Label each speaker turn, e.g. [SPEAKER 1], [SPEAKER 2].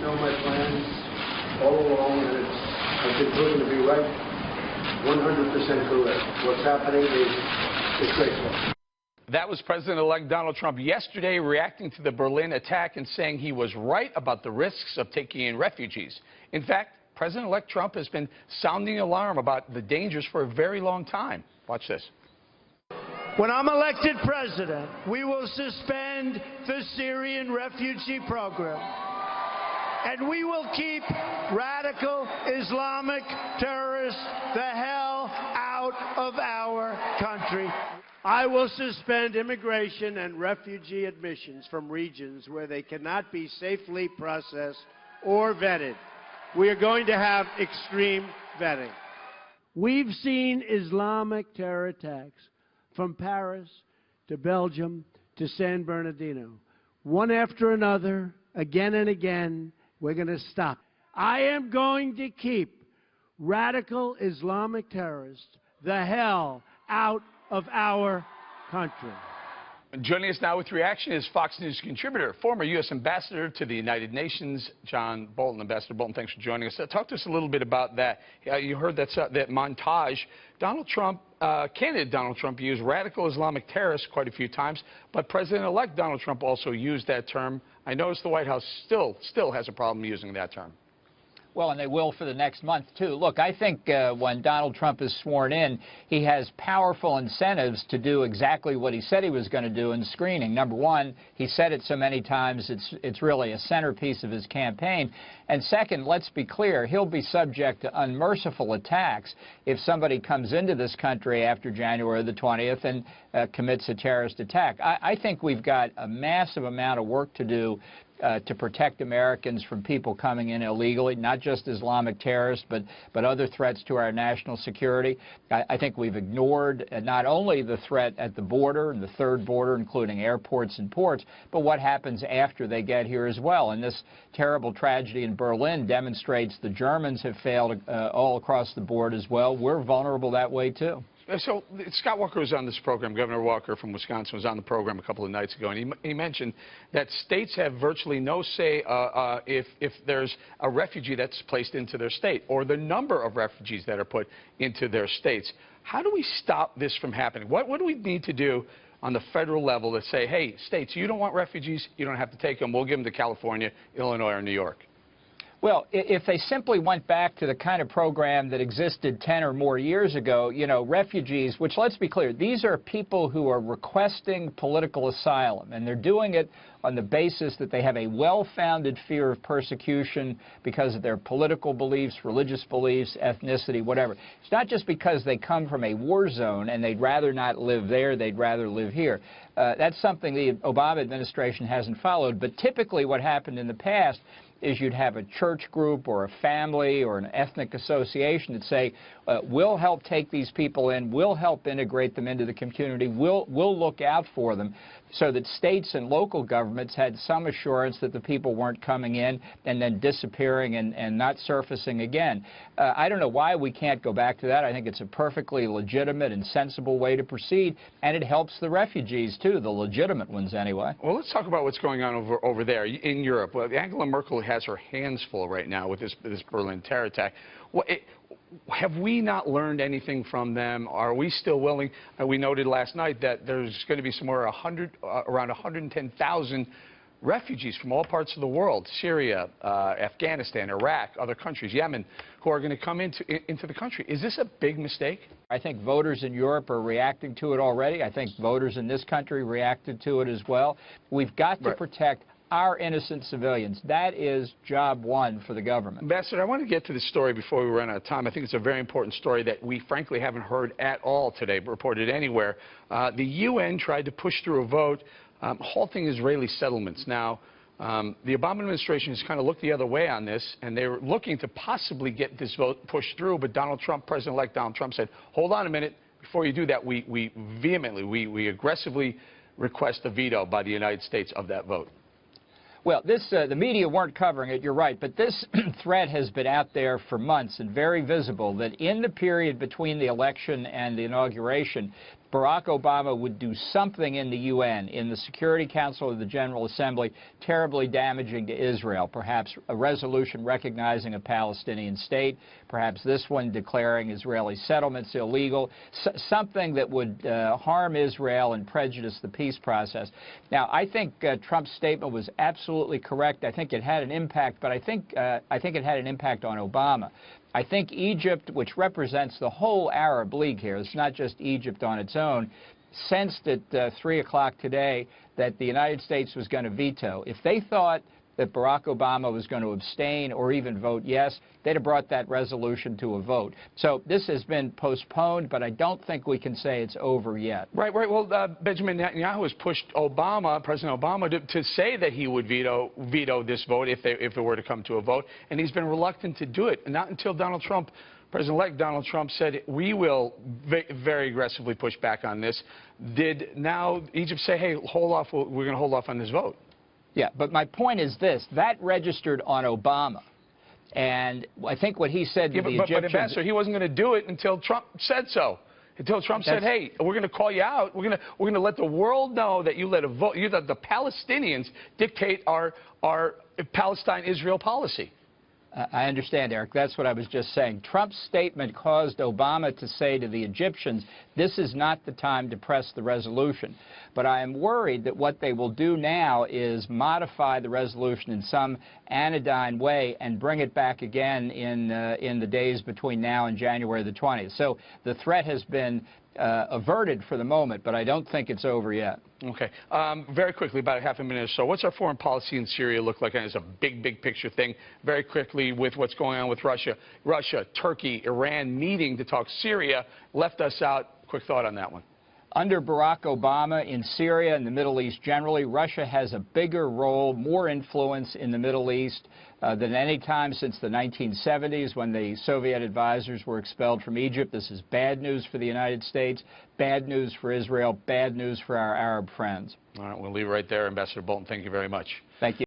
[SPEAKER 1] know my plans all along, and I've been proven to be right, 100% correct. What's happening is disgraceful.
[SPEAKER 2] That was President-elect Donald Trump yesterday reacting to the Berlin attack and saying he was right about the risks of taking in refugees. In fact, President-elect Trump has been sounding alarm about the dangers for a very long time. Watch this.
[SPEAKER 3] When I'm elected president, we will suspend the Syrian refugee program, and we will keep radical Islamic terrorists the hell out of our country. I will suspend immigration and refugee admissions from regions where they cannot be safely processed or vetted. We are going to have extreme vetting. We've seen Islamic terror attacks from Paris to Belgium to San Bernardino. One after another, again and again, we're going to stop. I am going to keep radical Islamic terrorists the hell out of our country.
[SPEAKER 2] Joining us now with reaction is Fox News contributor, former U.S. Ambassador to the United Nations, John Bolton. Ambassador Bolton, thanks for joining us. Talk to us a little bit about that. You heard that montage. Donald Trump, candidate Donald Trump, used radical Islamic terrorists quite a few times, but President-elect Donald Trump also used that term. I noticed the White House still has a problem using that term.
[SPEAKER 4] Well, and they will for the next month, too. Look, I think when Donald Trump is sworn in, he has powerful incentives to do exactly what he said he was going to do in screening. Number one, he said it so many times, it's really a centerpiece of his campaign. And second, let's be clear, he'll be subject to unmerciful attacks if somebody comes into this country after January the 20th and commits a terrorist attack. I think we've got a massive amount of work to do to protect Americans from people coming in illegally, not just Islamic terrorists, but other threats to our national security. I think we've ignored not only the threat at the border, and the third border, including airports and ports, but what happens after they get here as well. And this terrible tragedy in Berlin demonstrates the Germans have failed all across the board as well. We're vulnerable that way, too.
[SPEAKER 2] So Scott Walker was on this program. Governor Walker from Wisconsin was on the program a couple of nights ago, and he mentioned that states have virtually no say if there's a refugee that's placed into their state or the number of refugees that are put into their states. How do we stop this from happening? What do we need to do on the federal level to say, hey, states, you don't want refugees, you don't have to take them, we'll give them to California, Illinois, or New York?
[SPEAKER 4] Well, if they simply went back to the kind of program that existed 10 or more years ago, you know, refugees, which, let's be clear, these are people who are requesting political asylum, and they're doing it on the basis that they have a well-founded fear of persecution because of their political beliefs, religious beliefs, ethnicity, whatever. It's not just because they come from a war zone and they'd rather not live there, they'd rather live here. That's something the Obama administration hasn't followed, but typically what happened in the past is you'd have a church group or a family or an ethnic association that say, we'll help take these people in, we'll help integrate them into the community, we'll look out for them, so that states and local governments had some assurance that the people weren't coming in and then disappearing and not surfacing again. I don't know why we can't go back to that. I think it's a perfectly legitimate and sensible way to proceed, and it helps the refugees, too, the legitimate ones anyway.
[SPEAKER 2] Well, let's talk about what's going on over there in Europe. Well, Angela Merkel has her hands full right now with this Berlin terror attack. Have we not learned anything from them? Are we still willing? We noted last night that there's going to be somewhere around 110,000 refugees from all parts of the world, Syria, Afghanistan, Iraq, other countries, Yemen, who are going to come into the country. Is this a big mistake?
[SPEAKER 4] I think voters in Europe are reacting to it already. I think voters in this country reacted to it as well. We've got to protect our innocent civilians. That is job one for the government.
[SPEAKER 2] Ambassador, I want to get to this story before we run out of time. I think it's a very important story that we frankly haven't heard at all today, reported anywhere. The UN tried to push through a vote halting Israeli settlements. Now, the Obama administration has kind of looked the other way on this, and they're looking to possibly get this vote pushed through, but President-elect Donald Trump said, hold on a minute, before you do that, we vehemently, aggressively request a veto by the United States of that vote.
[SPEAKER 4] Well, the media weren't covering it, you're right, but this threat has been out there for months and very visible that in the period between the election and the inauguration, Barack Obama would do something in the UN, in the Security Council of the General Assembly, terribly damaging to Israel. Perhaps a resolution recognizing a Palestinian state, perhaps this one declaring Israeli settlements illegal, something that would harm Israel and prejudice the peace process. Now, I think Trump's statement was absolutely correct. I think it had an impact, but I think it had an impact on Obama. I think Egypt, which represents the whole Arab League here, it's not just Egypt on its own, sensed at 3 o'clock today that the United States was going to veto. If they thought that Barack Obama was going to abstain or even vote yes, they'd have brought that resolution to a vote. So this has been postponed, but I don't think we can say it's over yet.
[SPEAKER 2] Right. Well, Benjamin Netanyahu has pushed Obama, President Obama, to say that he would veto this vote if it were to come to a vote, and he's been reluctant to do it. And not until President-elect Donald Trump said, we will very aggressively push back on this, did now Egypt say, hey, hold off, we're going to hold off on this vote.
[SPEAKER 4] Yeah, but my point is this. That registered on Obama. And I think what he said to the Egyptians...
[SPEAKER 2] But Ambassador, he wasn't going to do it until Trump said so. Until Trump said, hey, we're going to call you out. We're going to let the world know that you let the Palestinians dictate our Palestine-Israel policy.
[SPEAKER 4] I understand, Eric. That's what I was just saying. Trump's statement caused Obama to say to the Egyptians, this is not the time to press the resolution. But I am worried that what they will do now is modify the resolution in some anodyne way and bring it back again in the days between now and January the 20th. So the threat has been averted for the moment, but I don't think it's over yet.
[SPEAKER 2] Okay. Very quickly, about a half a minute or so, what's our foreign policy in Syria look like? And it's a big picture thing. Very quickly, with what's going on with Russia, Turkey, Iran meeting to talk Syria, left us out. Quick thought on that one.
[SPEAKER 4] Under Barack Obama in Syria and the Middle East generally, Russia has a bigger role, more influence in the Middle East than any time since the 1970s when the Soviet advisors were expelled from Egypt. This is bad news for the United States, bad news for Israel, bad news for our Arab friends.
[SPEAKER 2] All right, we'll leave it right there. Ambassador Bolton, thank you very much.
[SPEAKER 4] Thank you.